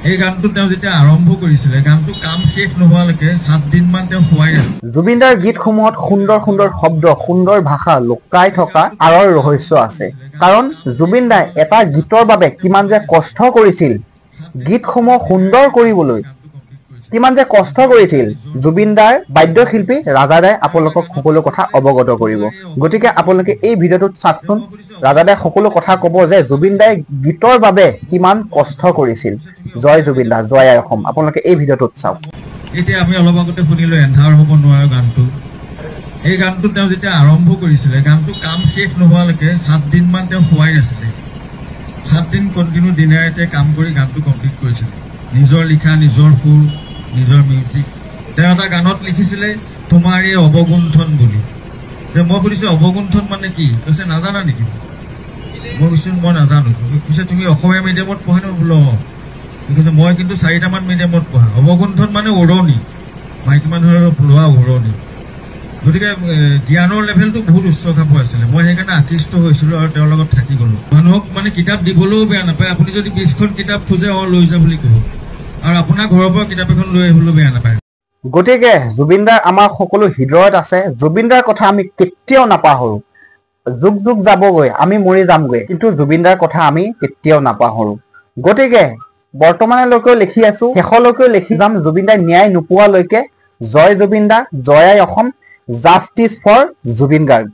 এই গানটো তেওঁ যেতিয়া আৰম্ভ কৰিছিলে গানটো কাম শেষ নোহোৱালৈকে 7 দিনমান তেওঁ শুৱাই আছিল। জুবিনদাৰ গীতসমূহত সুন্দৰ সুন্দৰ শব্দ, সুন্দৰ ভাষা লুকাই থকা আঁৰৰ ৰহস্য আছে। কাৰণ জুবিনদাই এটা গীতৰ বাবে কিমান যে কষ্ট কৰিছিল, গীতসমূহ সুন্দৰ কৰিবলৈ কিমান যে কষ্ট কৰিছিল, জুবিনদাৰ বাদ্যশিল্পী ৰাজাদাই আপোনালোকক সকলো কথা অৱগত কৰিব। গতিকে আপোনালোকে এই ভিডিঅ'টোত চাওকচোন, ৰাজাদাই সকলো কথা ক'ব যে জুবিনদাই গীতৰ বাবে কিমান কষ্ট কৰিছিল। জয় জুবিনদা, জয় আই অসম। আপোনালোকে এই ভিডিঅ'টোত চাওক। এতিয়া আমি অলপ আগতে শুনিলো এন্ধাৰ হ'ব নোৱাৰে গানটো। এই গানটো তেওঁ যেতিয়া আৰম্ভ কৰিছিলে গানটো কাম শেষ নোহোৱালৈকে 7 দিনমান তেওঁ শুৱাই নাছিলে। 7 দিন কণ্টিনিউ দিনে ৰাতিয়ে কাম কৰি গানটো কমপ্লিট কৰিছিলে। নিজৰ লিখা, নিজৰ সুৰ, নিজৰ মিউজিক। তেওঁ এটা গানত লিখিছিলে তোমাৰ এই অৱগুণ্ঠন বুলি। মই সুধিছোঁ অৱগুণ্ঠন মানে কি? কৈছে নাজানা নেকি? মই কৈছোঁ মই নাজানো। কৈছে তুমি অসমীয়া মিডিয়ামত পঢ়ে ন? বোলো কৈছে মই কিন্তু 4টামান মিডিয়ামত পঢ়া। অৱগুণ্ঠন মানে উৰণি, মাইকী মানুহৰ লোৱা উৰণি। গতিকে জ্ঞানৰ লেভেলটো বহুত উচ্চ খাপ আছিলে। মই সেইকাৰণে আকৃষ্ট হৈছিলোঁ আৰু তেওঁৰ লগত থাকি গ'লোঁ। মানুহক মানে কিতাপ দিবলৈও বেয়া নাপায়। আপুনি যদি 20খন কিতাপ খোজে লৈ যা বুলি ক'ব, আৰু আপোনাৰ ঘৰৰ পৰা কিতাপ এখন লৈ আহিবলৈ বেয়া নাপায়। গতিকে জুবিনদাৰ আমাৰ সকলো হৃদয়ত আছে। জুবিনদাৰ কথা আমি কেতিয়াও নাপাহৰোঁ। যুগ যুগ যাবগৈ, আমি মৰি যামগৈ, কিন্তু জুবিনদাৰ কথা আমি কেতিয়াও নাপাহৰোঁ। গতিকে বৰ্তমানলৈকেও লিখি আছো, শেষলৈকেও লিখি যাম, জুবিনদাই ন্যায় নোপোৱালৈকে। জয় জুবিনদা, জয় আই অসম, জাষ্টিছ ফৰ জুবিন গাৰ্গ।